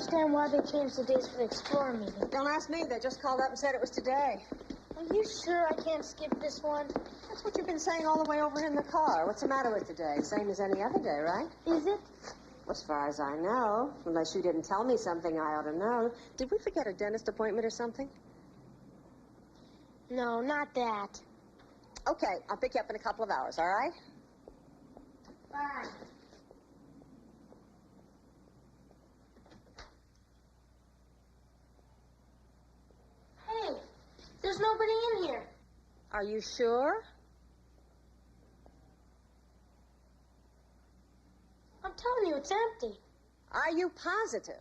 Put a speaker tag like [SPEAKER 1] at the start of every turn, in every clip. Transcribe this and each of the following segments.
[SPEAKER 1] understand why they changed the dates for the Explorer meeting.
[SPEAKER 2] Don't ask me. They just called up and said it was today.
[SPEAKER 1] Are you sure I can't skip this one?
[SPEAKER 2] That's what you've been saying all the way over in the car. What's the matter with today? Same as any other day, right?
[SPEAKER 1] Is it?
[SPEAKER 2] As far as I know. Unless you didn't tell me something I ought to know. Did we forget a dentist appointment or something?
[SPEAKER 1] No, not that.
[SPEAKER 2] Okay, I'll pick you up in a couple of hours, all right?
[SPEAKER 1] Bye. Hey, there's nobody in here.
[SPEAKER 2] Are you sure?
[SPEAKER 1] I'm telling you, it's empty.
[SPEAKER 2] Are you positive?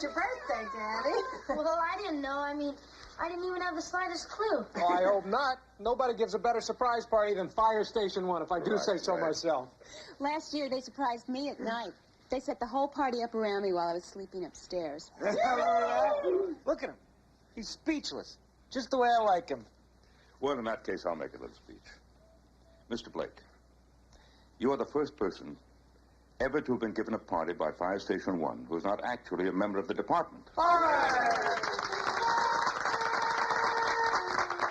[SPEAKER 2] Your birthday, Daddy.
[SPEAKER 1] Well, I didn't know. I didn't even have the slightest clue.
[SPEAKER 3] Oh, I hope not. Nobody gives a better surprise party than Fire Station 1, if I do say so myself.
[SPEAKER 4] Last year, they surprised me at night. They set the whole party up around me while I was sleeping upstairs.
[SPEAKER 3] Look at him. He's speechless. Just the way I like him.
[SPEAKER 5] Well, in that case, I'll make a little speech. Mr. Blake, you are the first person ever to have been given a party by Fire Station 1 who is not actually a member of the department.
[SPEAKER 3] All right.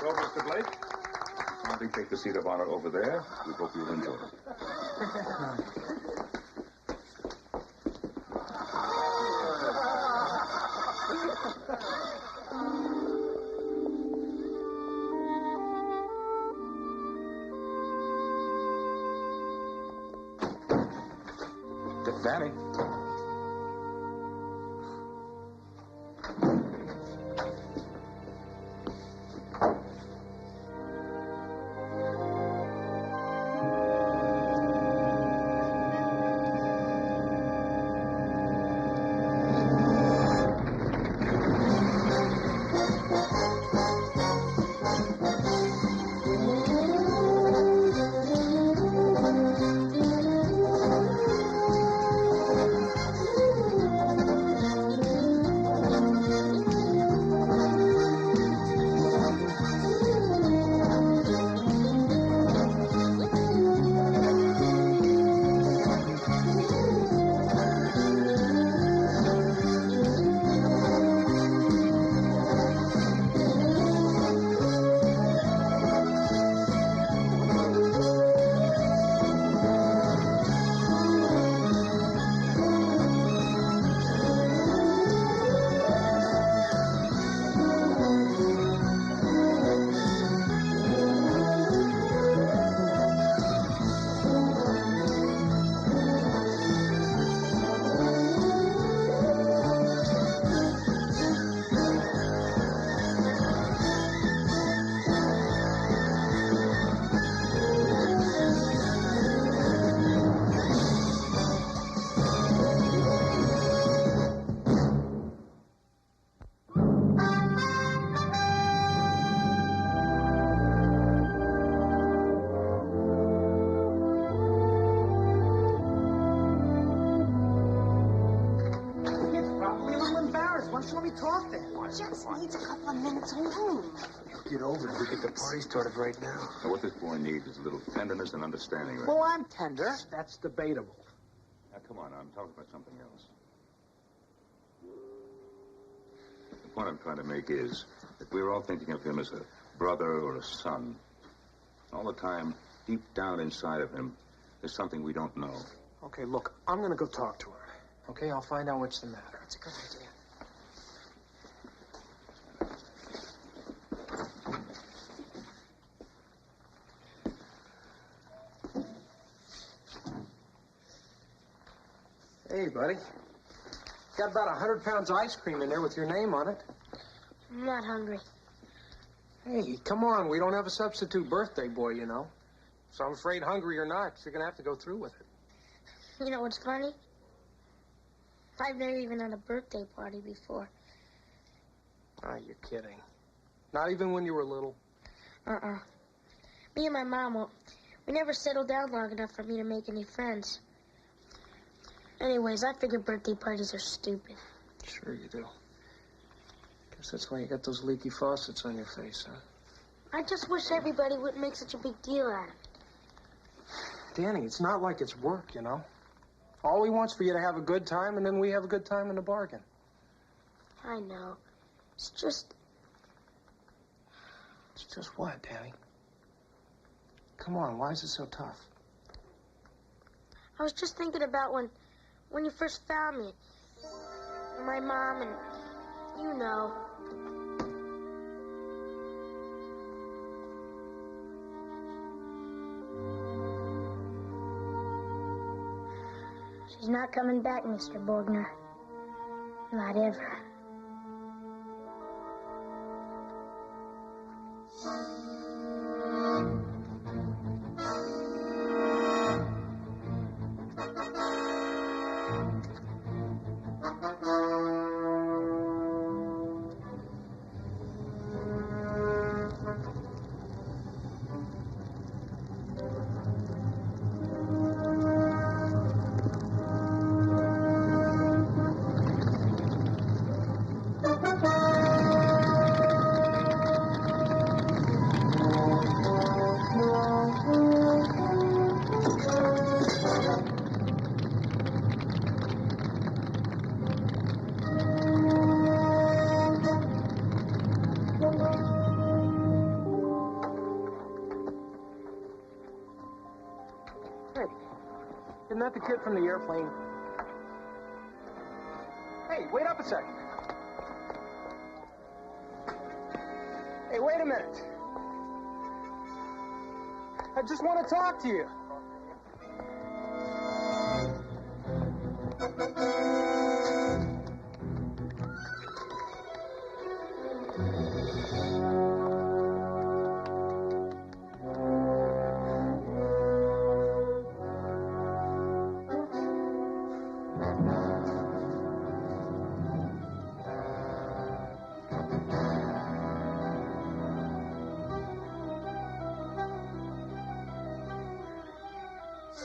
[SPEAKER 5] So, Mr. Blake, kindly take the seat of honor over there. We hope you'll enjoy it. Danny.
[SPEAKER 2] Just needs a couple of minutes alone.
[SPEAKER 6] Get over it. We get the party started right now.
[SPEAKER 5] Now, what this boy needs is a little tenderness and understanding, right?
[SPEAKER 3] Well, I'm tender. That's debatable.
[SPEAKER 5] Now, come on. I'm talking about something else. The point I'm trying to make is that we're all thinking of him as a brother or a son. All the time, deep down inside of him, there's something we don't know.
[SPEAKER 6] Okay, look, I'm going to go talk to her. Okay, I'll find out what's the matter.
[SPEAKER 2] That's a good idea.
[SPEAKER 6] Hey, buddy. Got about 100 pounds of ice cream in there with your name on it.
[SPEAKER 1] I'm not hungry.
[SPEAKER 6] Hey, come on. We don't have a substitute birthday boy, you know. So I'm afraid, hungry or not, you're going to have to go through with it.
[SPEAKER 1] You know what's funny? I've never even had a birthday party before.
[SPEAKER 6] Ah, you're kidding. Not even when you were little?
[SPEAKER 1] Me and my mom, we never settled down long enough for me to make any friends. Anyways, I figure birthday parties are stupid.
[SPEAKER 6] Sure you do. Guess that's why you got those leaky faucets on your face, huh?
[SPEAKER 1] I just wish everybody wouldn't make such a big deal out of it.
[SPEAKER 6] Danny, it's not like it's work, you know? All he wants for you to have a good time, and then we have a good time in the bargain.
[SPEAKER 1] I know. It's just...
[SPEAKER 6] It's just what, Danny? Come on, why is it so tough?
[SPEAKER 1] I was just thinking about when you first found me. My mom and... you know. She's not coming back, Mr. Borgner. Not ever.
[SPEAKER 6] Hey, isn't that the kid from the airplane? Hey, wait up a second. Hey, wait a minute. I just want to talk to you.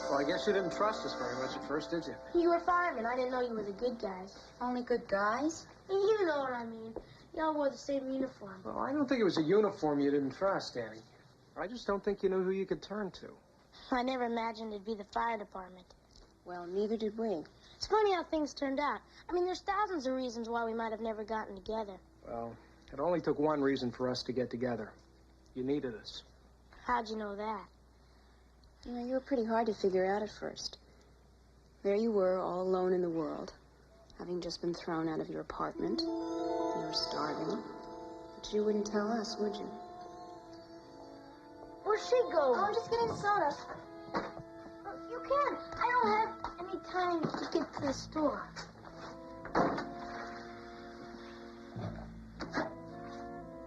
[SPEAKER 6] Well, I guess you didn't trust us very much at first, did you?
[SPEAKER 1] You were firemen. I didn't know you were the good guys.
[SPEAKER 4] Only good guys?
[SPEAKER 1] You know what I mean. Y'all wore the same uniform.
[SPEAKER 6] Well, I don't think it was a uniform you didn't trust, Danny. I just don't think you knew who you could turn to.
[SPEAKER 1] I never imagined it'd be the fire department.
[SPEAKER 4] Well, neither did we.
[SPEAKER 1] It's funny how things turned out. I mean, there's thousands of reasons why we might have never gotten together.
[SPEAKER 6] Well, it only took one reason for us to get together. You needed us.
[SPEAKER 1] How'd you know that?
[SPEAKER 4] You know, you were pretty hard to figure out at first. There you were, all alone in the world, having just been thrown out of your apartment. You were starving. But you wouldn't tell us, would you?
[SPEAKER 1] Where'd she go? Oh, I'm just getting soda. You can. I don't have any time to get to the store.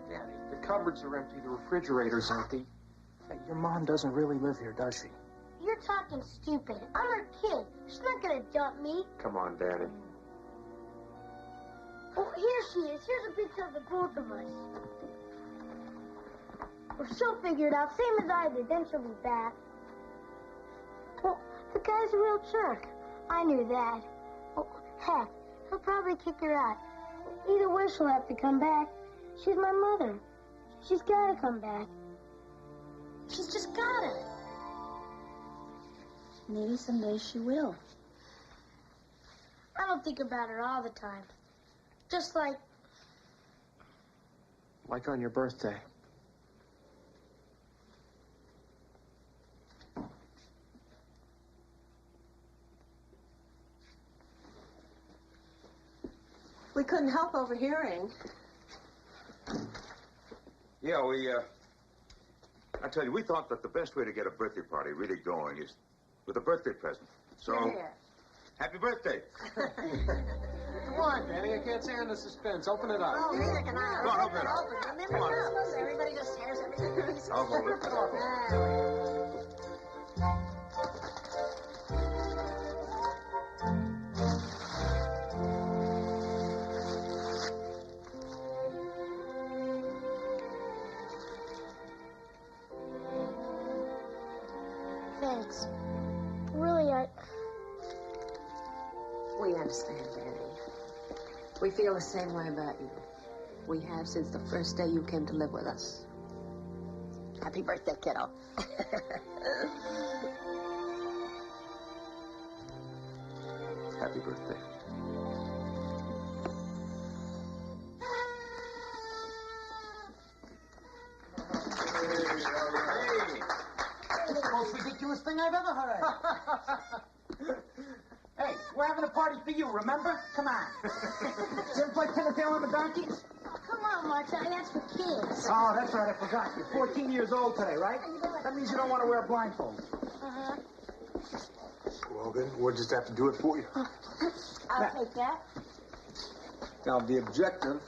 [SPEAKER 6] Danny, the cupboards are empty, the refrigerator's empty. Hey, your mom doesn't really live here, does she?
[SPEAKER 1] You're talking stupid. I'm her kid. She's not gonna dump me.
[SPEAKER 6] Come on, Danny.
[SPEAKER 1] Oh, here she is. Here's a picture of the both of us. Well, she'll figure it out, same as I did. Then she'll be back. Well, the guy's a real jerk. I knew that. Oh, heck, he'll probably kick her out. Either way, she'll have to come back. She's my mother. She's gotta come back. She's just gotta.
[SPEAKER 4] Maybe someday she will.
[SPEAKER 1] I don't think about her all the time. Just like...
[SPEAKER 6] Like on your birthday.
[SPEAKER 2] We couldn't help overhearing.
[SPEAKER 5] Yeah, I tell you, we thought that the best way to get a birthday party really going is with a birthday present. So, happy birthday.
[SPEAKER 6] Come on, Danny, I can't stand the suspense. Open it up.
[SPEAKER 2] Oh, neither can I.
[SPEAKER 5] Go on, open it up. Come on.
[SPEAKER 2] Everybody just shares everything.
[SPEAKER 5] I'll hold it.
[SPEAKER 1] Thanks. Really,
[SPEAKER 2] We understand, Danny. We feel the same way about you. We have since the first day you came to live with us. Happy birthday, kiddo.
[SPEAKER 5] Happy birthday.
[SPEAKER 7] It's the most ridiculous thing I've ever heard. Hey, we're having a party for you, remember? Come on. You ever play pin the tail on the donkey?
[SPEAKER 1] Come on, Martin, that's for kids.
[SPEAKER 7] Oh, that's right, I forgot. You're 14 years old today, right? That means you don't want to wear a blindfold.
[SPEAKER 1] Uh-huh.
[SPEAKER 6] Well, then, we'll just have to do it for you.
[SPEAKER 1] I'll take that.
[SPEAKER 6] Now, the objective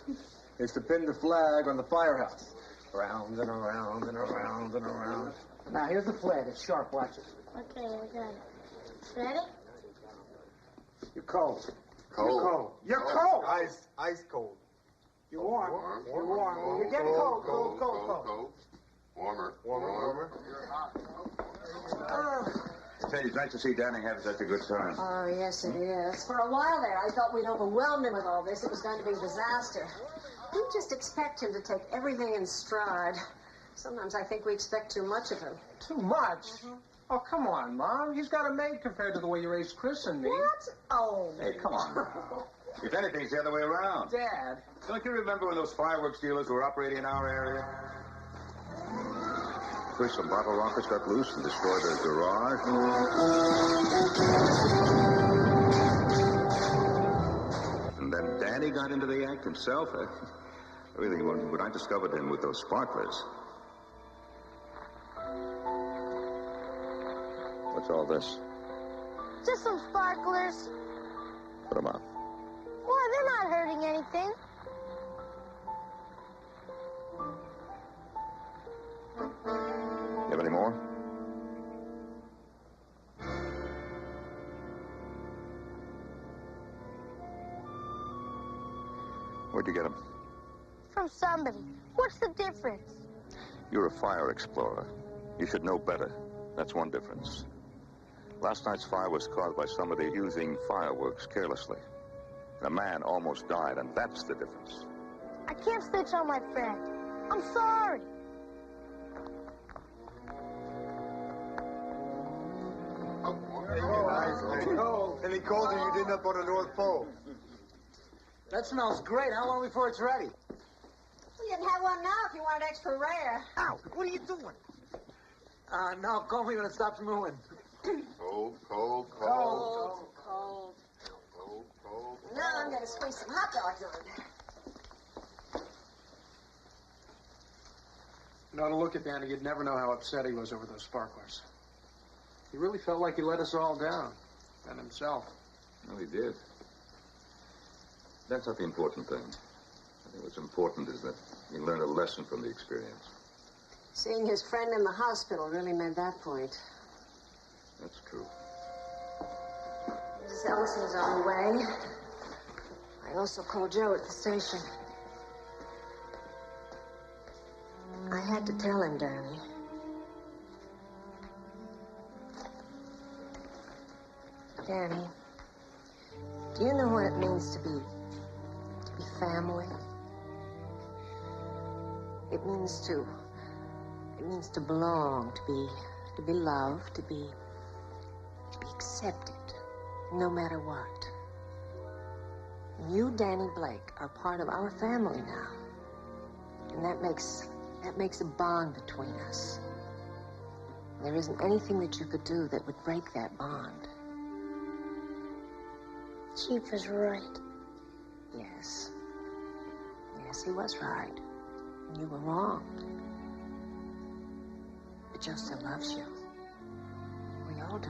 [SPEAKER 6] is to pin the flag on the firehouse. Around and around and around and around.
[SPEAKER 7] Now, here's the flag. It's sharp. Watch it.
[SPEAKER 1] Okay, I got it. Ready?
[SPEAKER 6] You're cold.
[SPEAKER 8] Cold.
[SPEAKER 6] You're cold.
[SPEAKER 7] You're cold.
[SPEAKER 6] Ice cold.
[SPEAKER 7] You're warm. You're warm. You're getting cold, cold, cold, cold.
[SPEAKER 8] Warmer. You're hot.
[SPEAKER 5] Say, it's nice to see Danny have such a good time.
[SPEAKER 2] Oh, yes, it is. For a while there, I thought we'd overwhelmed him with all this. It was going to be a disaster. We just expect him to take everything in stride. Sometimes I think we expect too much of him.
[SPEAKER 6] Too much? Oh, come on, Mom. He's got a maid compared to the way you raised Chris and me.
[SPEAKER 2] What? Oh.
[SPEAKER 5] Hey, come on. If anything, it's the other way around.
[SPEAKER 6] Dad.
[SPEAKER 5] Don't you remember when those fireworks dealers were operating in our area? First, some bottle rockets got loose and destroyed their garage. And then Danny got into the act himself. Really, when I discovered him with those sparklers. What's all this?
[SPEAKER 1] Just some sparklers.
[SPEAKER 5] Put them out.
[SPEAKER 1] Why, they're not hurting anything.
[SPEAKER 5] You have any more? Where'd you get them?
[SPEAKER 1] From somebody. What's the difference?
[SPEAKER 5] You're a fire explorer. You should know better. That's one difference. Last night's fire was caused by somebody using fireworks carelessly. And a man almost died, and that's the difference.
[SPEAKER 1] I can't snitch on my friend. I'm sorry.
[SPEAKER 6] Any colder you didn't up on the North Pole.
[SPEAKER 7] That smells great. How long before it's ready?
[SPEAKER 2] You can have one now if you want it extra rare.
[SPEAKER 7] Ow, what are you doing? No, call me when it stops moving.
[SPEAKER 8] Cold.
[SPEAKER 2] Cold.
[SPEAKER 8] Cold.
[SPEAKER 2] Now I'm going to squeeze some hot dogs on it.
[SPEAKER 6] You know, to look at Danny, you'd never know how upset he was over those sparklers. He really felt like he let us all down. And himself.
[SPEAKER 5] No, he did. That's not the important thing. I think what's important is that he learned a lesson from the experience.
[SPEAKER 2] Seeing his friend in the hospital really made that point.
[SPEAKER 5] That's true.
[SPEAKER 2] Mrs. Ellison's on the way. I also called Joe at the station. I had to tell him, Danny. Danny, do you know what it means to be family? It means to belong, to be loved, to be accepted, no matter what. And you, Danny Blake, are part of our family now. And that makes a bond between us. There isn't anything that you could do that would break that bond.
[SPEAKER 1] Chief is right.
[SPEAKER 2] Yes. Yes, he was right. You were wrong. But Joe still loves you. We all do.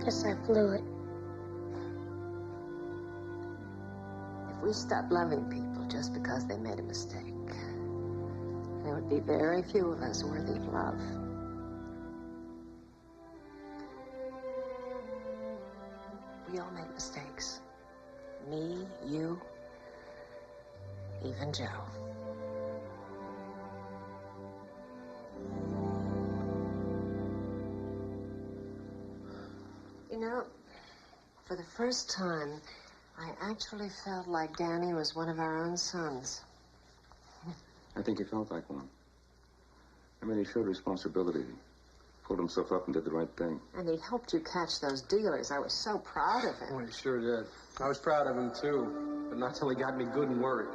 [SPEAKER 1] Guess I blew it.
[SPEAKER 2] If we stopped loving people just because they made a mistake, there would be very few of us worthy of love. We all make mistakes. Me, you, even Joe. You know, For the first time, I actually felt like Danny was one of our own sons.
[SPEAKER 5] I think he felt like one. I mean, he showed responsibility. Pulled himself up and did the right thing.
[SPEAKER 2] And he helped you catch those dealers. I was so proud of him.
[SPEAKER 6] Oh, he sure did. I was proud of him, too. But not till he got me good and worried.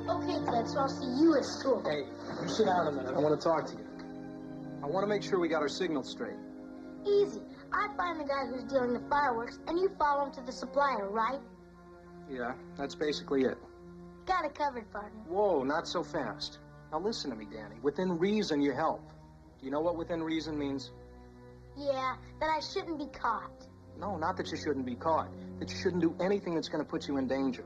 [SPEAKER 1] Okay, Ted, so I'll see you at school.
[SPEAKER 6] Hey, you sit down a minute. I want to talk to you. I want to make sure we got our signals straight.
[SPEAKER 1] Easy. I find the guy who's dealing the fireworks, and you follow him to the supplier, right?
[SPEAKER 6] Yeah, that's basically it.
[SPEAKER 1] Got it covered, partner.
[SPEAKER 6] Whoa, not so fast. Now listen to me, Danny. Within reason, you help. Do you know what within reason means?
[SPEAKER 1] Yeah, that I shouldn't be caught.
[SPEAKER 6] No, not that you shouldn't be caught. That you shouldn't do anything that's going to put you in danger.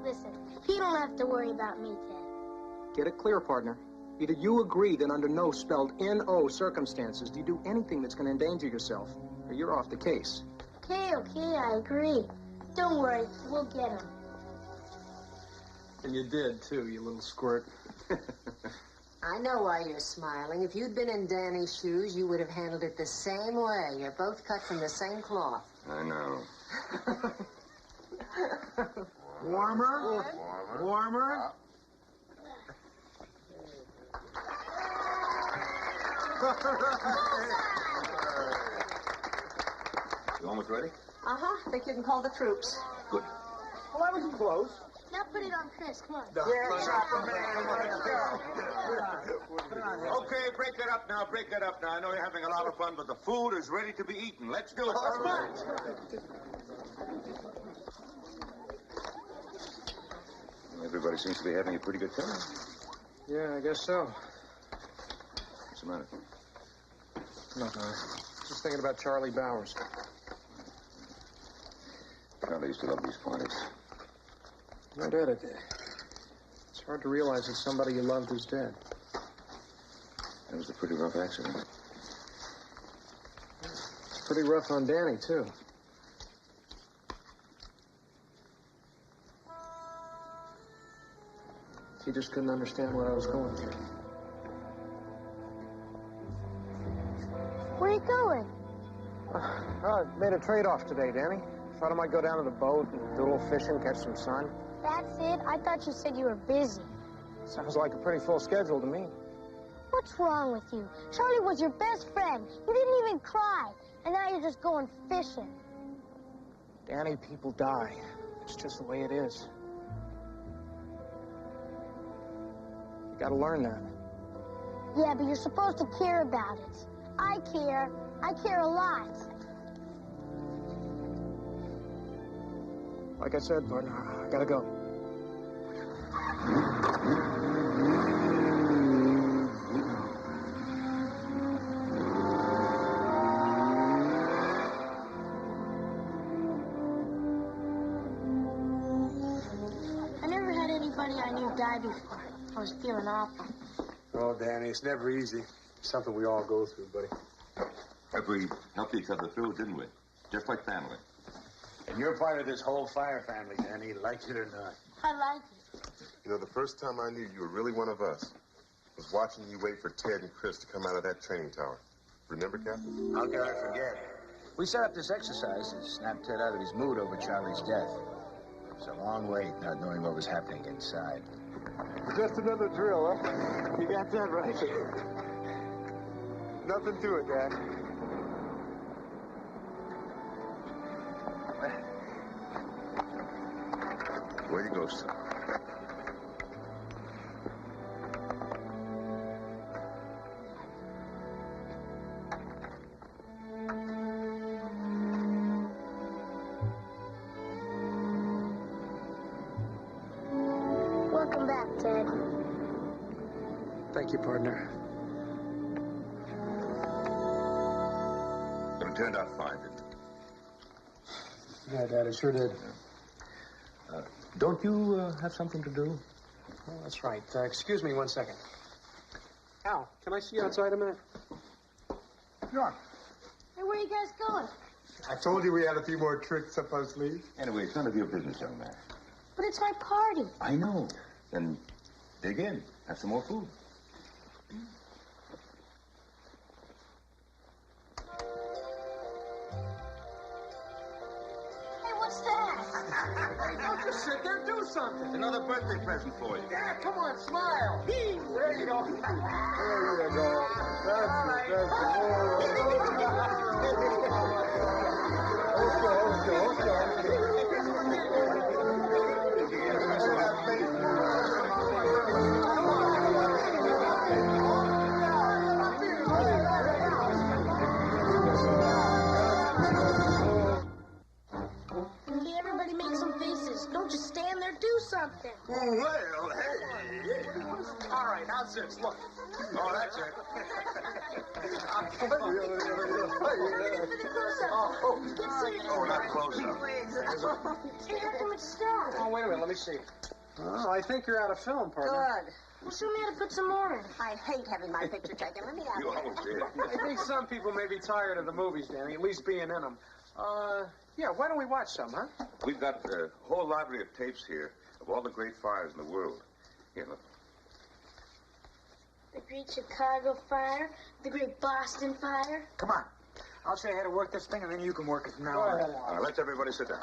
[SPEAKER 1] Listen, you don't have to worry about me, Ted.
[SPEAKER 6] Get it clear, partner. Either you agree that under no spelled N-O circumstances do you do anything that's going to endanger yourself, or you're off the case.
[SPEAKER 1] Okay, I agree. Don't worry, we'll get him.
[SPEAKER 6] And you did, too, you little squirt.
[SPEAKER 2] I know why you're smiling. If you'd been in Danny's shoes, you would have handled it the same way. You're both cut from the same cloth.
[SPEAKER 5] I know.
[SPEAKER 7] Warmer? Warmer?
[SPEAKER 5] You almost ready?
[SPEAKER 2] Uh-huh. I think you can call the troops.
[SPEAKER 5] Good.
[SPEAKER 7] Well, I was close.
[SPEAKER 1] Now put it on Chris, come on.
[SPEAKER 8] Okay, break it up now, break it up now. I know you're having a lot of fun, but the food is ready to be eaten. Let's do it.
[SPEAKER 5] Everybody seems to be having a pretty good time.
[SPEAKER 6] Yeah, I guess so.
[SPEAKER 5] What's the matter?
[SPEAKER 6] Nothing. Just thinking about Charlie Bowers.
[SPEAKER 5] Charlie used to love these parties.
[SPEAKER 6] No doubt it did. It's hard to realize that somebody you loved is dead.
[SPEAKER 5] That was a pretty rough accident.
[SPEAKER 6] It's pretty rough on Danny, too. He just couldn't understand what I was going through.
[SPEAKER 1] Where are you going?
[SPEAKER 6] I made a trade-off today, Danny. Thought I might go down to the boat and do a little fishing, catch some sun.
[SPEAKER 1] That's it? I thought you said you were busy.
[SPEAKER 6] Sounds like a pretty full schedule to me.
[SPEAKER 1] What's wrong with you? Charlie was your best friend. You didn't even cry. And now you're just going fishing.
[SPEAKER 6] Danny, people die. It's just the way it is. You gotta learn that.
[SPEAKER 1] Yeah, but you're supposed to care about it. I care. I care a lot.
[SPEAKER 6] Like I said, partner, I gotta go.
[SPEAKER 1] I never had anybody I knew die before. I was feeling awful.
[SPEAKER 3] Oh, Danny, it's never easy. Something we all go through, buddy.
[SPEAKER 5] But we helped each other through, didn't we? Just like family.
[SPEAKER 7] And you're part of this whole fire family, Danny, like it or not.
[SPEAKER 1] I like it.
[SPEAKER 8] You know, the first time I knew you were really one of us was watching you wait for Ted and Chris to come out of that training tower. Remember, Captain?
[SPEAKER 7] How can I forget? We set up this exercise to snap Ted out of his mood over Charlie's death. It was a long wait, not knowing what was happening inside.
[SPEAKER 3] Just another drill, huh? You got that right. Nothing to it, Dad.
[SPEAKER 5] Where you go, son?
[SPEAKER 1] Welcome back, Ted.
[SPEAKER 6] Thank you, partner.
[SPEAKER 5] But it turned out fine, didn't it?
[SPEAKER 6] Yeah, Dad, it sure did.
[SPEAKER 7] Don't you have something to do?
[SPEAKER 6] Oh, that's right. Excuse me 1 second. Al, can I see you outside a minute?
[SPEAKER 7] Sure.
[SPEAKER 1] Hey, where are you guys going?
[SPEAKER 3] I told you we had a few more tricks up our sleeve.
[SPEAKER 5] Anyway, it's none of your business, young man.
[SPEAKER 1] But it's my party.
[SPEAKER 5] I know. Then dig in. Have some more food.
[SPEAKER 3] Don't just sit there, do something.
[SPEAKER 5] Another birthday present for you.
[SPEAKER 3] Yeah, come on, smile. There you go. There you go.
[SPEAKER 1] Okay, everybody make some faces. Don't just stand there, do something.
[SPEAKER 5] Well, hey.
[SPEAKER 3] All right, how's this? Look.
[SPEAKER 5] Oh, that's it. Oh, not close enough.
[SPEAKER 1] Hey, how come it's stuck?
[SPEAKER 3] Oh, wait a minute, let me see. Oh, I think you're out of film, partner.
[SPEAKER 2] Good.
[SPEAKER 1] Well, show me how to put some more in.
[SPEAKER 2] I hate having my picture taken. Let me have
[SPEAKER 5] You
[SPEAKER 2] it.
[SPEAKER 5] almost did.
[SPEAKER 3] I think some people may be tired of the movies, Danny, at least being in them. Yeah, why don't we watch some, huh?
[SPEAKER 5] We've got a whole library of tapes here of all the great fires in the world. Here, look.
[SPEAKER 1] The Great Chicago Fire, the Great Boston Fire.
[SPEAKER 7] Come on. I'll show you how to work this thing, and then you can work it from now
[SPEAKER 3] Go
[SPEAKER 7] on.
[SPEAKER 3] ahead.
[SPEAKER 5] Let's everybody sit down.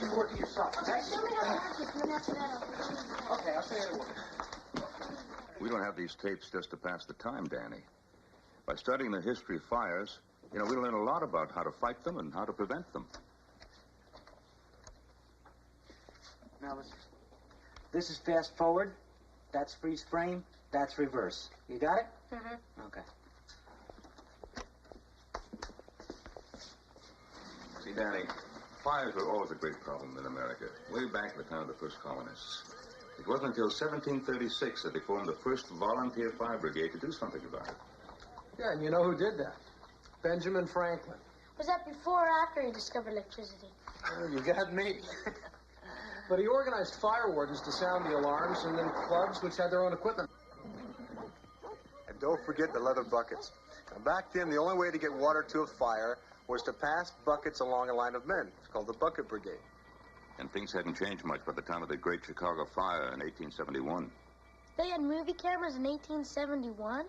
[SPEAKER 3] You work it yourself. Okay?
[SPEAKER 1] Show me how to work it, and then after that I'll...
[SPEAKER 3] Okay, I'll show you how to work.
[SPEAKER 5] We don't have these tapes just to pass the time, Danny. By studying the history of fires, we learn a lot about how to fight them and how to prevent them.
[SPEAKER 7] Now, listen. This is fast forward. That's freeze frame. That's reverse. You got it?
[SPEAKER 1] Mm-hmm.
[SPEAKER 7] Okay.
[SPEAKER 5] See, Danny, fires were always a great problem in America, way back in the time of the first colonists. It wasn't until 1736 that they formed the first volunteer fire brigade to do something about it.
[SPEAKER 3] Yeah, and you know who did that? Benjamin Franklin.
[SPEAKER 1] Was that before or after he discovered electricity?
[SPEAKER 3] Oh, you got me. But he organized fire wardens to sound the alarms, and then clubs which had their own equipment.
[SPEAKER 9] And don't forget the leather buckets. Now, back then, the only way to get water to a fire was to pass buckets along a line of men. It's called the bucket brigade.
[SPEAKER 5] And things hadn't changed much by the time of the Great Chicago Fire in 1871.
[SPEAKER 1] They had movie cameras in 1871?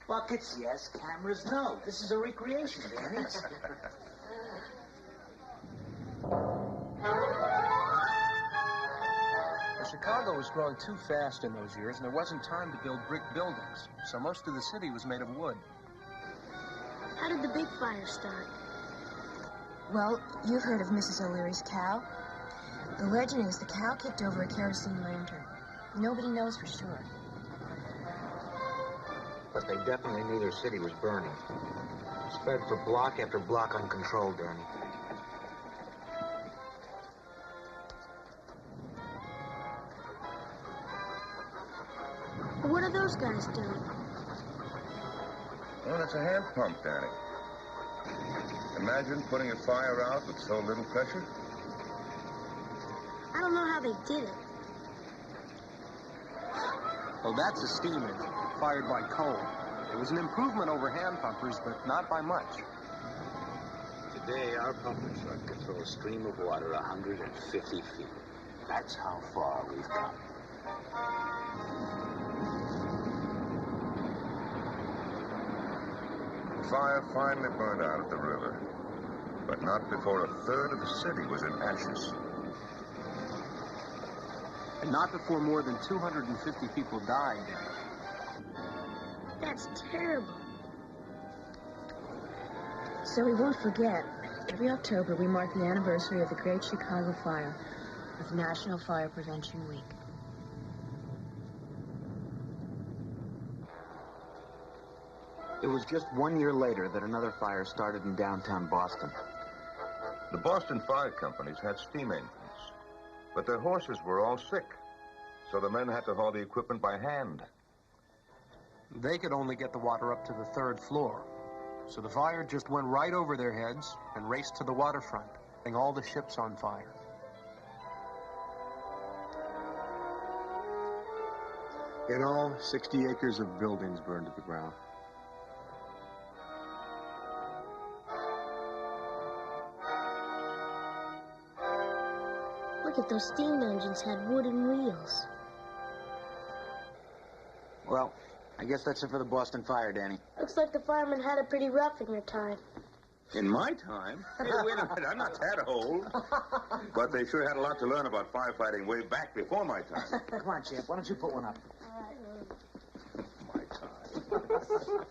[SPEAKER 7] Buckets, yes. Cameras, no. This is a recreation, Danny.
[SPEAKER 6] Chicago was growing too fast in those years, and there wasn't time to build brick buildings, so most of the city was made of wood.
[SPEAKER 1] How did the big fire start?
[SPEAKER 4] Well, you've heard of Mrs. O'Leary's cow. The legend is the cow kicked over a kerosene lantern. Nobody knows for sure.
[SPEAKER 7] But they definitely knew their city was burning. It spread for block after block uncontrolled, Danny.
[SPEAKER 1] What are those guys doing?
[SPEAKER 5] Well, it's a hand pump, Danny. Imagine putting a fire out with so little pressure.
[SPEAKER 1] I don't know how they did it.
[SPEAKER 6] Well, that's a steam engine, fired by coal. It was an improvement over hand pumpers, but not by much.
[SPEAKER 7] Today, our pumping truck can throw a stream of water 150 feet. That's how far we've come.
[SPEAKER 5] The fire finally burned out at the river, but not before a third of the city was in ashes.
[SPEAKER 6] And not before more than 250 people died.
[SPEAKER 1] That's terrible.
[SPEAKER 4] So we won't forget. Every October, we mark the anniversary of the Great Chicago Fire with National Fire Prevention Week.
[SPEAKER 7] It was just 1 year later that another fire started in downtown Boston.
[SPEAKER 5] The Boston Fire Companies had steam engines, but their horses were all sick, so the men had to haul the equipment by hand.
[SPEAKER 6] They could only get the water up to the 3rd floor, so the fire just went right over their heads and raced to the waterfront, setting all the ships on fire.
[SPEAKER 9] In all, 60 acres of buildings burned to the ground.
[SPEAKER 1] Look at those steam engines had wooden wheels.
[SPEAKER 7] Well, I guess that's it for the Boston Fire, Danny.
[SPEAKER 1] Looks like the firemen had it pretty rough in your time.
[SPEAKER 5] In my time? Hey, wait a minute, I'm not that old. But they sure had a lot to learn about firefighting way back before my time.
[SPEAKER 7] Come on, champ. Why don't you put one up?
[SPEAKER 5] My time.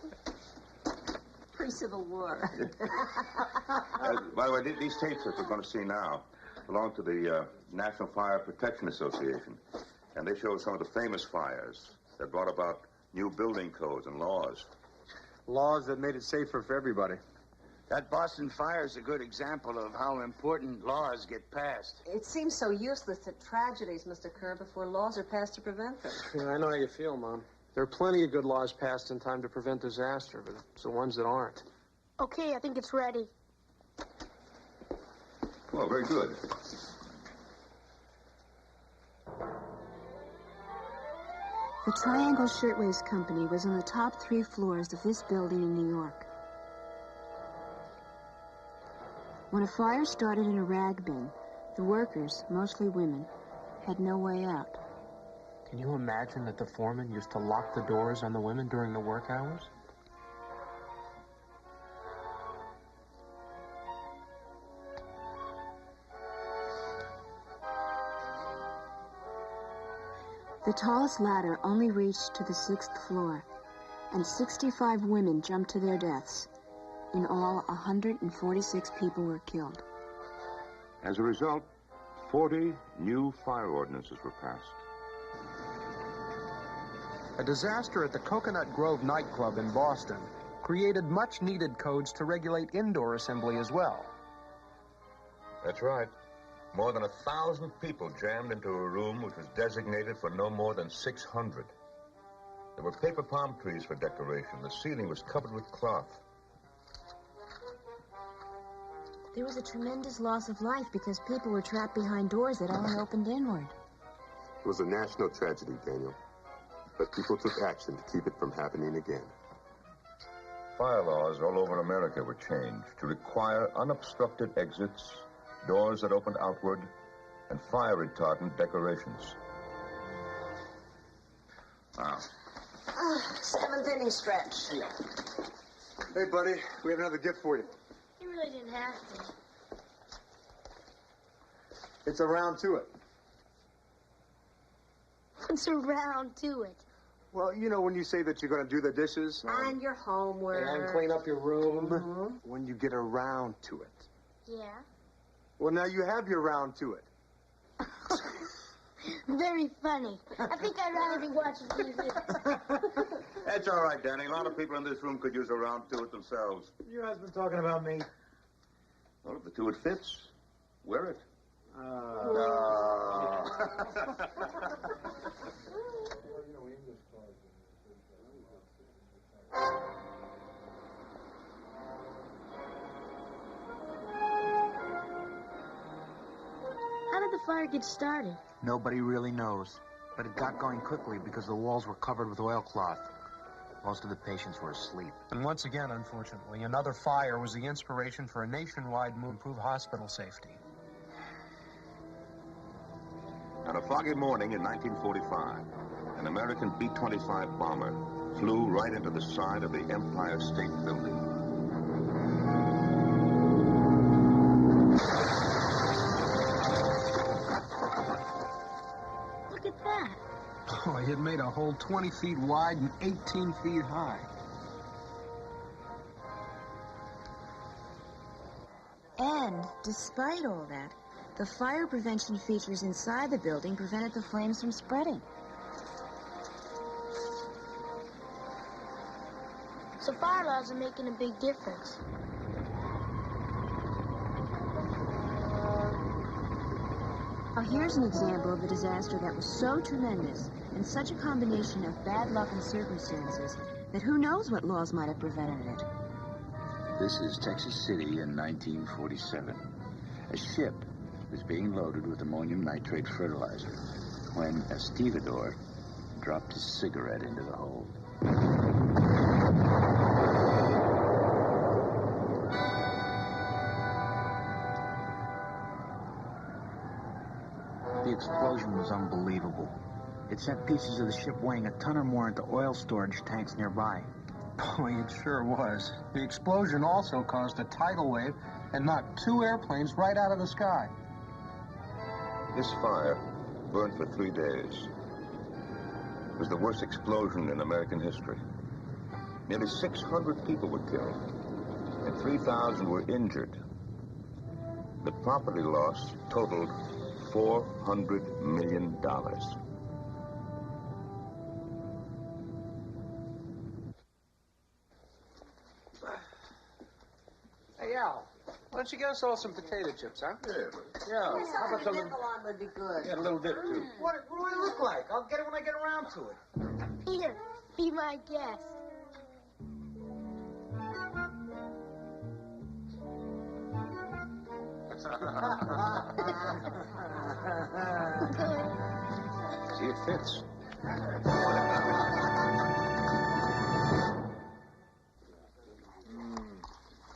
[SPEAKER 2] Pre-Civil War.
[SPEAKER 5] By the way, these tapes that we're going to see now belong to the National Fire Protection Association. And they show some of the famous fires that brought about new building codes and laws.
[SPEAKER 9] Laws that made it safer for everybody.
[SPEAKER 10] That Boston fire is a good example of how important laws get passed.
[SPEAKER 2] It seems so useless that tragedies must occur before laws are passed to prevent them.
[SPEAKER 6] Yeah, I know how you feel, Mom. There are plenty of good laws passed in time to prevent disaster, but it's the ones that aren't.
[SPEAKER 1] Okay, I think it's ready.
[SPEAKER 5] Well, very good.
[SPEAKER 4] The Triangle Shirtwaist Company was on the top 3 floors of this building in New York. When a fire started in a rag bin, the workers, mostly women, had no way out.
[SPEAKER 6] Can you imagine that the foreman used to lock the doors on the women during the work hours?
[SPEAKER 4] The tallest ladder only reached to the 6th floor, and 65 women jumped to their deaths. In all, 146 people were killed.
[SPEAKER 5] As a result, 40 new fire ordinances were passed.
[SPEAKER 6] A disaster at the Coconut Grove nightclub in Boston created much-needed codes to regulate indoor assembly as well.
[SPEAKER 5] That's right. More than 1,000 people jammed into a room which was designated for no more than 600. There were paper palm trees for decoration. The ceiling was covered with cloth.
[SPEAKER 4] There was a tremendous loss of life because people were trapped behind doors that only opened inward.
[SPEAKER 8] It was a national tragedy, Daniel. But people took action to keep it from happening again.
[SPEAKER 5] Fire laws all over America were changed to require unobstructed exits, doors that opened outward, and fire-retardant decorations. Now.
[SPEAKER 2] 7th inning stretch.
[SPEAKER 9] Hey, buddy, we have another gift for you.
[SPEAKER 1] You really didn't have to.
[SPEAKER 9] It's a round to it.
[SPEAKER 1] What's around to it?
[SPEAKER 9] Well, you know when you say that you're going to do the dishes?
[SPEAKER 2] And your homework.
[SPEAKER 6] And clean up your room.
[SPEAKER 2] Mm-hmm.
[SPEAKER 9] When you get around to it.
[SPEAKER 1] Yeah.
[SPEAKER 9] Well, now you have your round to it.
[SPEAKER 1] Very funny. I think I'd rather be watching TV.
[SPEAKER 5] That's all right, Danny. A lot of people in this room could use a round to it themselves.
[SPEAKER 7] Your husband talking about me.
[SPEAKER 5] Well, if the to it fits, wear it.
[SPEAKER 1] How did the fire get started?
[SPEAKER 6] Nobody really knows, but it got going quickly because the walls were covered with oilcloth. Most of the patients were asleep. And once again, unfortunately, another fire was the inspiration for a nationwide move to improve hospital safety.
[SPEAKER 5] On a foggy morning in 1945, an American B-25 bomber flew right into the side of the Empire State Building.
[SPEAKER 1] Look at that.
[SPEAKER 6] Oh, it made a hole 20 feet wide and 18 feet high.
[SPEAKER 4] And, despite all that, the fire prevention features inside the building prevented the flames from spreading.
[SPEAKER 1] So fire laws are making a big difference.
[SPEAKER 4] Now here's an example of a disaster that was so tremendous and such a combination of bad luck and circumstances that who knows what laws might have prevented it.
[SPEAKER 10] This is Texas City in 1947. A ship was being loaded with ammonium nitrate fertilizer when a stevedore dropped his cigarette into the hold.
[SPEAKER 7] The explosion was unbelievable. It sent pieces of the ship weighing a ton or more into oil storage tanks nearby.
[SPEAKER 6] Boy, it sure was. The explosion also caused a tidal wave and knocked 2 airplanes right out of the sky.
[SPEAKER 5] This fire burned for 3 days. It was the worst explosion in American history. Nearly 600 people were killed, and 3,000 were injured. The property loss totaled $400 million.
[SPEAKER 3] Hey, Al, why don't you get us all some potato chips, huh? Yeah. How about some...
[SPEAKER 2] on would be good.
[SPEAKER 3] Yeah, a little dip, too.
[SPEAKER 7] What do I look like? I'll get it when I get around to it.
[SPEAKER 1] Here, be my guest.
[SPEAKER 3] See, it fits.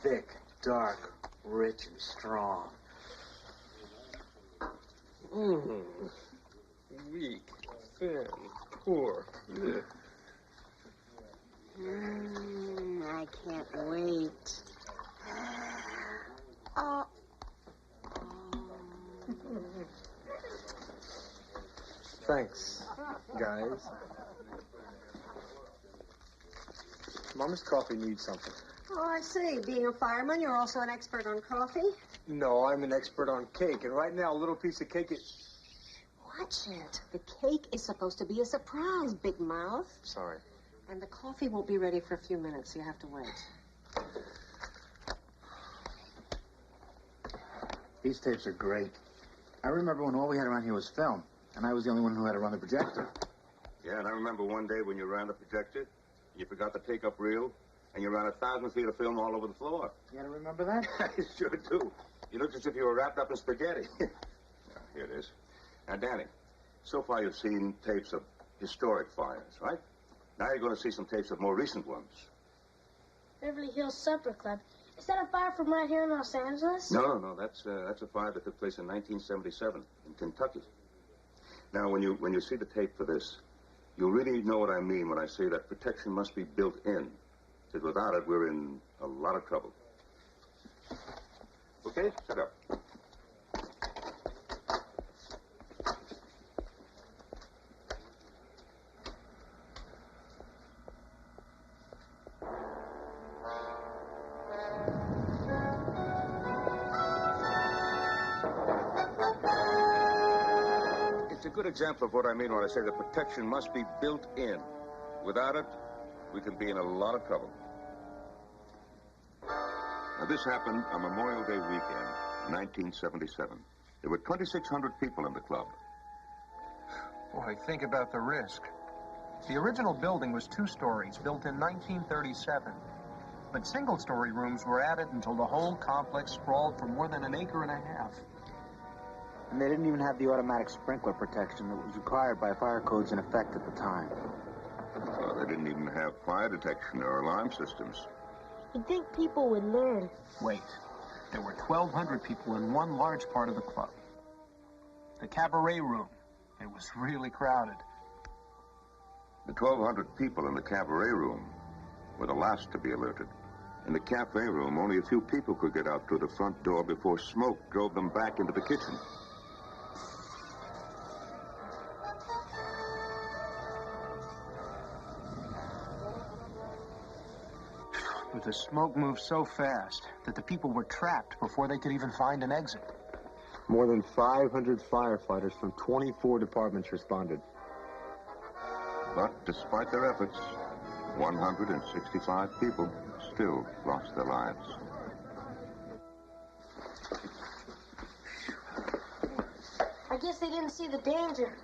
[SPEAKER 7] Thick, dark, rich, and strong.
[SPEAKER 3] Weak, thin, poor.
[SPEAKER 2] I can't wait. Oh.
[SPEAKER 3] Thanks, guys. Mama's coffee needs something.
[SPEAKER 2] Oh, I see. Being a fireman, you're also an expert on coffee?
[SPEAKER 3] No, I'm an expert on cake, and right now a little piece of cake is...
[SPEAKER 2] Watch it. The cake is supposed to be a surprise, Big Mouth.
[SPEAKER 3] Sorry.
[SPEAKER 2] And the coffee won't be ready for a few minutes, so you have to wait.
[SPEAKER 6] These tapes are great. I remember when all we had around here was film, and I was the only one who had to run the projector.
[SPEAKER 5] Yeah, and I remember one day when you ran the projector, you forgot to take up reel, and you ran 1,000 feet of film all over the floor.
[SPEAKER 6] You gotta remember that?
[SPEAKER 5] I sure do. You looked as if you were wrapped up in spaghetti. Here it is. Now, Danny, so far you've seen tapes of historic fires, right? Now you're going to see some tapes of more recent ones.
[SPEAKER 1] Beverly Hills Supper Club. Is that a fire from right here in Los Angeles?
[SPEAKER 5] No, that's a fire that took place in 1977 in Kentucky. Now, when you see the tape for this, you'll really know what I mean when I say that protection must be built in. Because without it, we're in a lot of trouble. Okay, shut up. It's a good example of what I mean when I say that protection must be built in. Without it, we can be in a lot of trouble. Now, this happened on Memorial Day weekend, 1977. There were 2,600 people in the club.
[SPEAKER 6] Boy, think about the risk. The original building was 2 stories, built in 1937. But single-story rooms were added until the whole complex sprawled for more than 1.5 acres.
[SPEAKER 7] And they didn't even have the automatic sprinkler protection that was required by fire codes in effect at the time.
[SPEAKER 5] Well, they didn't even have fire detection or alarm systems.
[SPEAKER 1] You'd think people would learn.
[SPEAKER 6] Wait, there were 1,200 people in one large part of the club. The cabaret room. It was really crowded.
[SPEAKER 5] The 1,200 people in the cabaret room were the last to be alerted. In the cafe room, only a few people could get out through the front door before smoke drove them back into the kitchen.
[SPEAKER 6] But the smoke moved so fast that the people were trapped before they could even find an exit.
[SPEAKER 9] More than 500 firefighters from 24 departments responded.
[SPEAKER 5] But despite their efforts, 165 people still lost their lives.
[SPEAKER 1] I guess they didn't see the danger.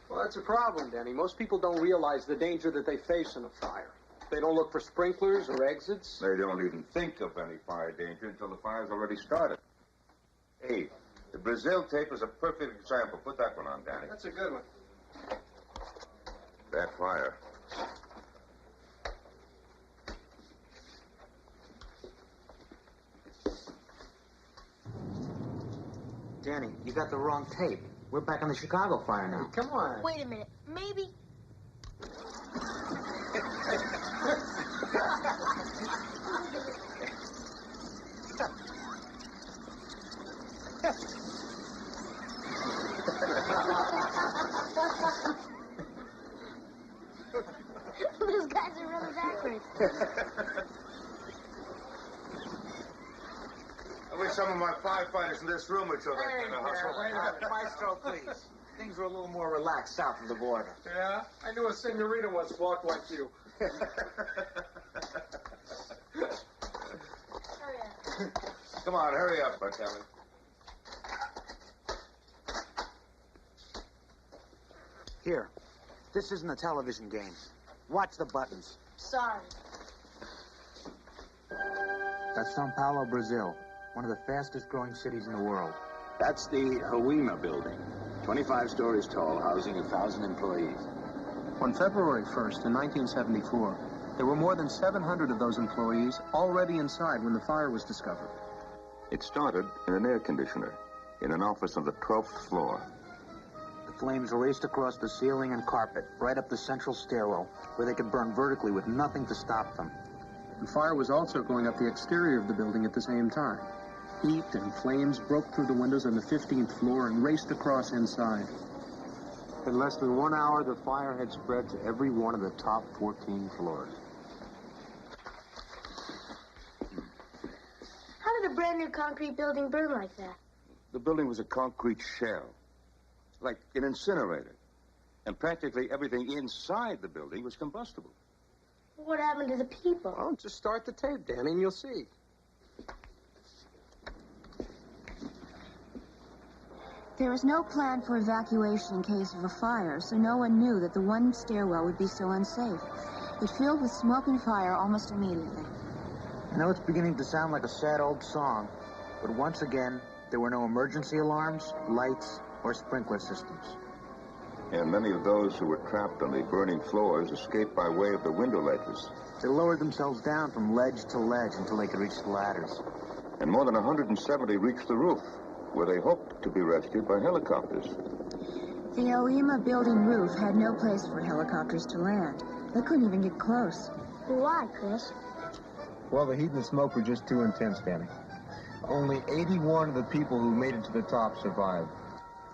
[SPEAKER 3] Well, that's a problem, Danny. Most people don't realize the danger that they face in a fire. They don't look for sprinklers or exits.
[SPEAKER 5] They don't even think of any fire danger until the fire's already started. Hey, the Brazil tape is a perfect example. Put that one on, Danny.
[SPEAKER 3] That's a good one.
[SPEAKER 5] That fire.
[SPEAKER 7] Danny, you got the wrong tape. We're back on the Chicago fire now.
[SPEAKER 3] Come on.
[SPEAKER 1] Wait a minute. Maybe... Those guys are running backwards.
[SPEAKER 8] I wish some of my firefighters in this room would show that kind of hustle.
[SPEAKER 7] Wait a minute. Maestro, please. Things were a little more relaxed south of the border.
[SPEAKER 3] Yeah? I knew a senorita once walked like you.
[SPEAKER 1] Hurry up.
[SPEAKER 8] Come on, hurry up, Bartelli.
[SPEAKER 7] Here. This isn't a television game. Watch the buttons.
[SPEAKER 1] Sorry.
[SPEAKER 6] That's Sao Paulo, Brazil, one of the fastest growing cities in the world.
[SPEAKER 10] That's the Hoima building, 25 stories tall, housing 1,000 employees.
[SPEAKER 3] On February 1st, in 1974, there were more than 700 of those employees already inside when the fire was discovered.
[SPEAKER 5] It started in an air conditioner in an office on the 12th floor.
[SPEAKER 6] The flames raced across the ceiling and carpet, right up the central stairwell, where they could burn vertically with nothing to stop them.
[SPEAKER 3] The fire was also going up the exterior of the building at the same time. Heat and flames broke through the windows on the 15th floor and raced across inside.
[SPEAKER 6] In less than 1 hour, the fire had spread to every one of the top 14 floors.
[SPEAKER 1] How did a brand new concrete building burn like that?
[SPEAKER 5] The building was a concrete shell, like an incinerator. And practically everything inside the building was combustible.
[SPEAKER 1] What happened to the people?
[SPEAKER 3] Well, just start the tape, Danny, and you'll see.
[SPEAKER 4] There was no plan for evacuation in case of a fire, so no one knew that the one stairwell would be so unsafe. It filled with smoke and fire almost immediately.
[SPEAKER 6] I know it's beginning to sound like a sad old song, but once again, there were no emergency alarms, lights, or sprinkler systems.
[SPEAKER 5] And many of those who were trapped on the burning floors escaped by way of the window ledges.
[SPEAKER 6] They lowered themselves down from ledge to ledge until they could reach the ladders.
[SPEAKER 5] And more than 170 reached the roof, where they hoped to be rescued by helicopters.
[SPEAKER 4] The Hoima building roof had no place for helicopters to land. They couldn't even get close.
[SPEAKER 1] Why, Chris?
[SPEAKER 6] Well, the heat and the smoke were just too intense, Danny. Only 81 of the people who made it to the top survived.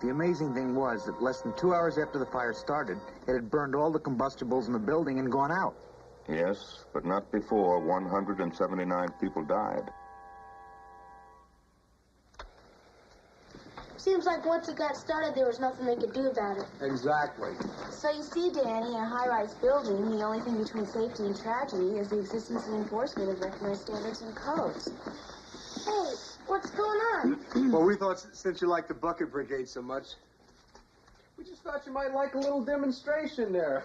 [SPEAKER 6] The amazing thing was that less than 2 hours after the fire started, it had burned all the combustibles in the building and gone out.
[SPEAKER 5] Yes, but not before 179 people died.
[SPEAKER 1] Seems like once it got started, there was nothing they could do about it.
[SPEAKER 3] Exactly.
[SPEAKER 4] So you see, Danny, in a high-rise building, the only thing between safety and tragedy is the existence and enforcement of recognized standards and codes.
[SPEAKER 1] Hey, what's going on?
[SPEAKER 9] Well, we thought since you like the bucket brigade so much.
[SPEAKER 3] We just thought you might like a little demonstration there.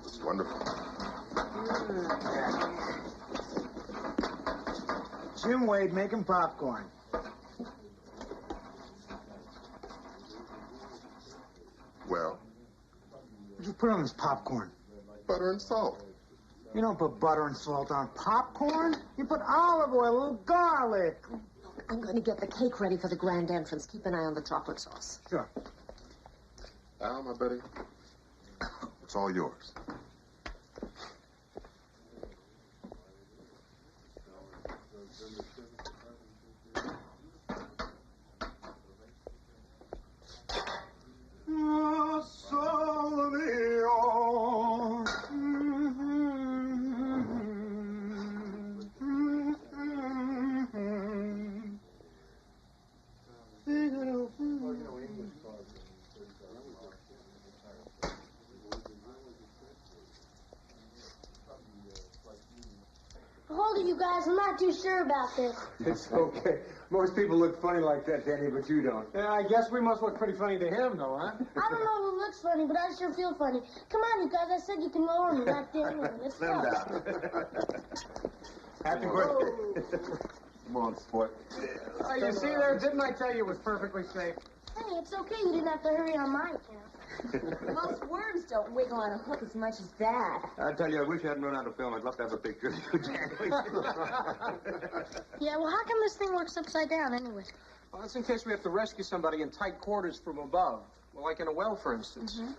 [SPEAKER 8] It's wonderful.
[SPEAKER 7] Jim Wade making popcorn.
[SPEAKER 8] Well,
[SPEAKER 7] What'd you put on this popcorn?
[SPEAKER 8] butter and salt.
[SPEAKER 7] You don't put butter and salt on popcorn. You put olive oil, a little garlic.
[SPEAKER 2] I'm going to get the cake ready for the grand entrance. Keep an eye on the chocolate sauce.
[SPEAKER 7] Sure.
[SPEAKER 8] Al, my buddy, it's all yours.
[SPEAKER 1] Hold it, you guys. I'm not too sure about this.
[SPEAKER 9] It's okay. Most people look funny like that, Danny, but you don't.
[SPEAKER 3] Yeah, I guess we must look pretty funny to him, though, huh?
[SPEAKER 1] I don't know who looks funny, but I sure feel funny. Come on, you guys. I said you can lower me, not down me. Let's
[SPEAKER 8] Slim
[SPEAKER 1] go.
[SPEAKER 8] down.
[SPEAKER 9] Happy birthday.
[SPEAKER 8] Come on, sport.
[SPEAKER 3] Oh, you see there? Didn't I tell you it was perfectly safe?
[SPEAKER 1] Hey, it's okay. You didn't have to hurry on my account.
[SPEAKER 2] Most worms don't wiggle on a hook as much as that.
[SPEAKER 5] I tell you, I wish I hadn't run out of film. I'd love to have a picture of you, Danny.
[SPEAKER 1] Yeah, well, how come this thing works upside down anyway?
[SPEAKER 3] Well, that's in case we have to rescue somebody in tight quarters from above. Well, like in a well, for instance.
[SPEAKER 4] Mm-hmm.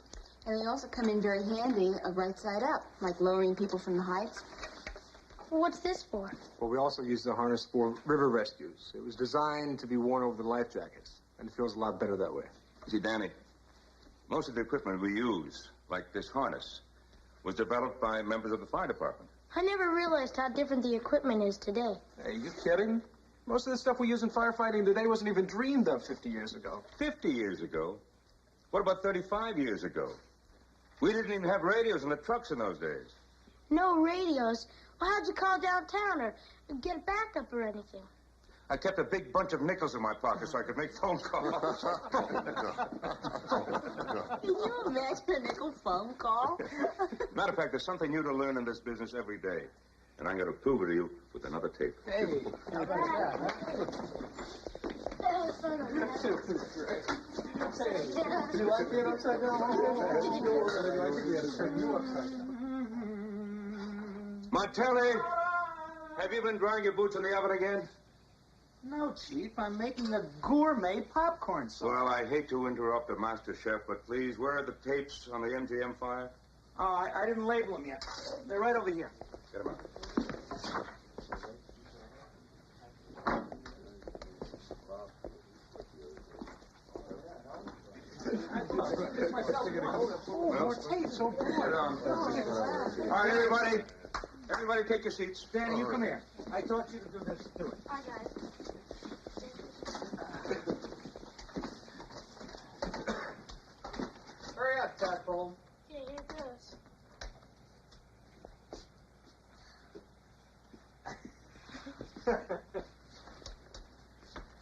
[SPEAKER 4] And they also come in very handy right side up, like lowering people from the heights.
[SPEAKER 1] What's this for?
[SPEAKER 9] Well, we also use the harness for river rescues. It was designed to be worn over the life jackets, and it feels a lot better that way.
[SPEAKER 5] See, Danny, most of the equipment we use, like this harness, was developed by members of the fire department.
[SPEAKER 1] I never realized how different the equipment is today.
[SPEAKER 3] Hey, you kidding? Most of the stuff we use in firefighting today wasn't even dreamed of 50 years ago.
[SPEAKER 5] 50 years ago? What about 35 years ago? We didn't even have radios in the trucks in those days.
[SPEAKER 1] No radios? Well, how'd you call downtown or get a backup or anything?
[SPEAKER 5] I kept a big bunch of nickels in my pocket so I could make phone calls.
[SPEAKER 2] Can you imagine a nickel phone call?
[SPEAKER 5] Matter of fact, there's something new to learn in this business every day. And I'm going to prove it to you with another tape.
[SPEAKER 3] Hey, how about that?
[SPEAKER 1] That was fun.
[SPEAKER 3] Hey, you like being upside down?
[SPEAKER 5] Martelli, have you been drying your boots in the oven again?
[SPEAKER 7] No, Chief. I'm making a gourmet popcorn sauce.
[SPEAKER 5] Well, I hate to interrupt the master chef, but please, where are the tapes on the MGM fire?
[SPEAKER 7] Oh, I didn't label them yet. They're right over here.
[SPEAKER 5] Get them out.
[SPEAKER 7] More tapes over there.
[SPEAKER 5] All right, everybody. Everybody take your seats.
[SPEAKER 7] Danny, you come here. I taught you to do this. Do it.
[SPEAKER 1] Hi, guys.
[SPEAKER 7] Hurry up, tadpole.
[SPEAKER 1] Okay, here it goes.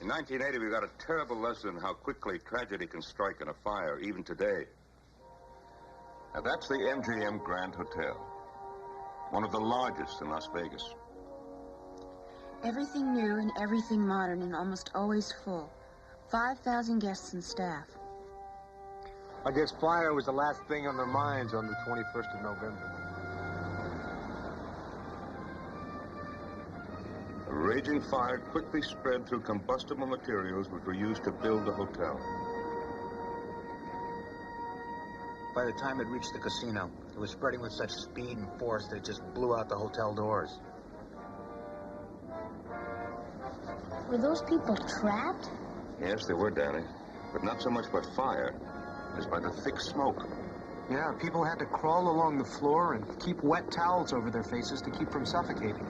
[SPEAKER 5] In 1980, we got a terrible lesson in how quickly tragedy can strike in a fire, even today. Now, that's the MGM Grand Hotel, one of the largest in Las Vegas.
[SPEAKER 4] Everything new and everything modern and almost always full. 5,000 guests and staff.
[SPEAKER 9] I guess fire was the last thing on their minds on the 21st of November.
[SPEAKER 5] A raging fire quickly spread through combustible materials which were used to build the hotel.
[SPEAKER 6] By the time it reached the casino, it was spreading with such speed and force that it just blew out the hotel doors.
[SPEAKER 1] Were those people trapped?
[SPEAKER 5] Yes, they were, Danny, but not so much by fire as by the thick smoke.
[SPEAKER 3] Yeah, people had to crawl along the floor and keep wet towels over their faces to keep from suffocating.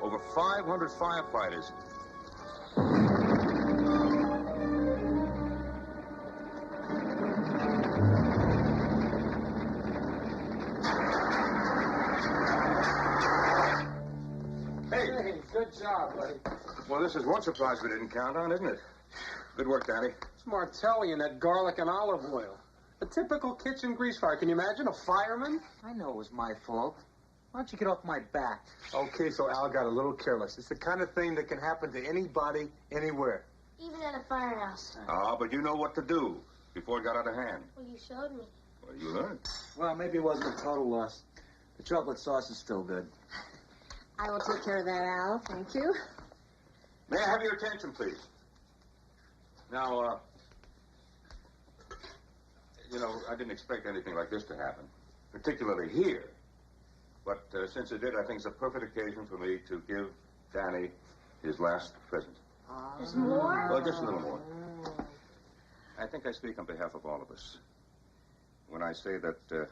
[SPEAKER 5] Over 500 firefighters.
[SPEAKER 7] Hey, good job, buddy.
[SPEAKER 5] Well, this is one surprise we didn't count on, isn't it? Good work, Danny.
[SPEAKER 3] It's Martelli and that garlic and olive oil. A typical kitchen grease fire. Can you imagine a fireman?
[SPEAKER 7] I know it was my fault. Why don't you get off my back?
[SPEAKER 9] Okay, so Al got a little careless. It's the kind of thing that can happen to anybody, anywhere.
[SPEAKER 1] Even at a firehouse.
[SPEAKER 5] Ah, but you know what to do before it got out of hand.
[SPEAKER 1] Well, you showed me.
[SPEAKER 5] Well, you learned.
[SPEAKER 7] Well, maybe it wasn't a total loss. The chocolate sauce is still good.
[SPEAKER 2] I will take care of that, Al. Thank you.
[SPEAKER 5] May I have your attention, please? Now, you know, I didn't expect anything like this to happen, particularly here. But since it did, I think it's a perfect occasion for me to give Danny his last present.
[SPEAKER 1] There's more?
[SPEAKER 5] Well, just a little more. I think I speak on behalf of all of us when I say that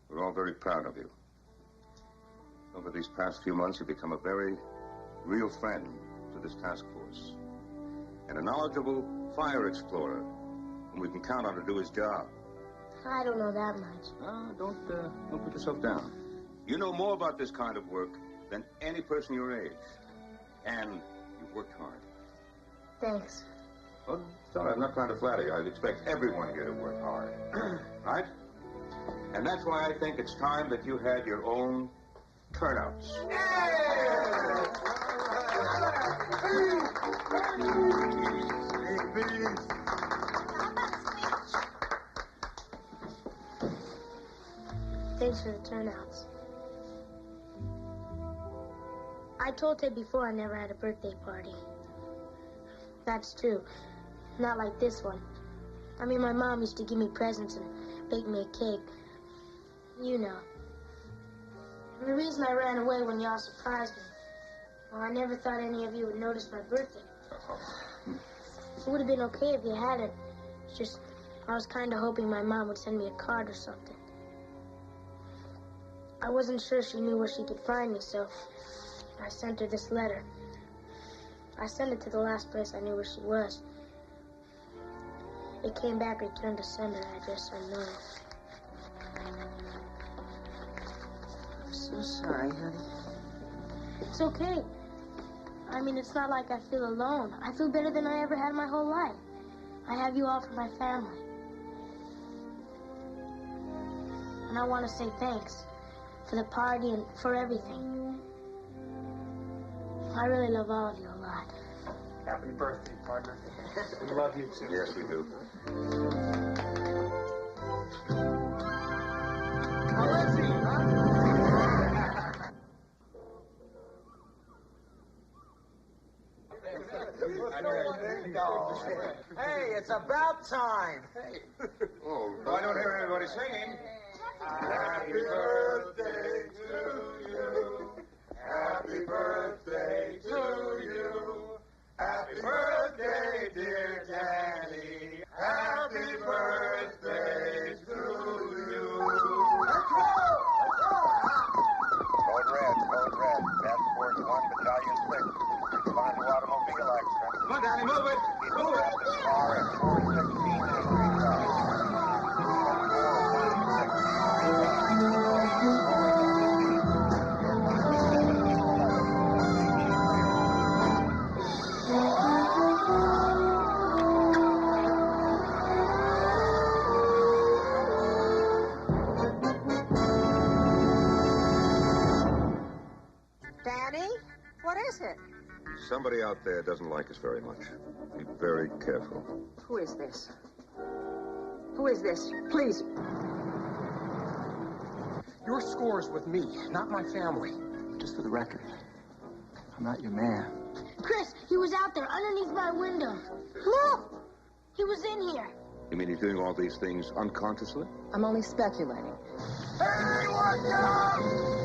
[SPEAKER 5] we're all very proud of you. Over these past few months, you've become a very real friend to this task force and a knowledgeable fire explorer whom we can count on to do his job.
[SPEAKER 1] I don't know that much.
[SPEAKER 5] Don't put yourself down. You know more about this kind of work than any person your age, and you've worked hard.
[SPEAKER 1] Thanks.
[SPEAKER 5] Well, sorry, I'm not trying to flatter you. I'd expect everyone here to work hard, right? And that's why I think it's time that you had your own turnouts.
[SPEAKER 1] Thanks for the turnouts. I told Ted before I never had a birthday party. That's true. Not like this one. I mean, my mom used to give me presents and bake me a cake. You know. And the reason I ran away when y'all surprised me, well, I never thought any of you would notice my birthday. It would have been okay if you hadn't. It's just, I was kind of hoping my mom would send me a card or something. I wasn't sure she knew where she could find me, so I sent her this letter. I sent it to the last place I knew where she was. It came back returned to sender, address unknown.
[SPEAKER 2] I'm so sorry, honey.
[SPEAKER 1] It's okay. I mean, it's not like I feel alone. I feel better than I ever had my whole life. I have you all for my family. And I want to say thanks for the party and for everything. I really love all of you a lot.
[SPEAKER 7] Happy birthday, partner. We love you, too.
[SPEAKER 5] Yes, we do.
[SPEAKER 7] Hey, it's about time.
[SPEAKER 8] Oh,
[SPEAKER 7] I don't hear anybody singing.
[SPEAKER 8] Happy birthday to you. Happy birthday to you. Happy birthday, dear Danny. Happy birthday to you.
[SPEAKER 11] Code red. Task Force 1, Battalion 6. Respond to automobile accident.
[SPEAKER 7] Come on, Danny, move it. Move it.
[SPEAKER 11] Car at 416
[SPEAKER 2] Danny, what is it?
[SPEAKER 5] Somebody out there doesn't like us very much. Be very careful.
[SPEAKER 2] Who is this? Who is this? Please.
[SPEAKER 6] Your score's with me, not my family. Just for the record, I'm not your man.
[SPEAKER 1] Chris, he was out there underneath my window. Look! He was in here.
[SPEAKER 5] You mean he's doing all these things unconsciously?
[SPEAKER 2] I'm only speculating.
[SPEAKER 7] Hey, watch out!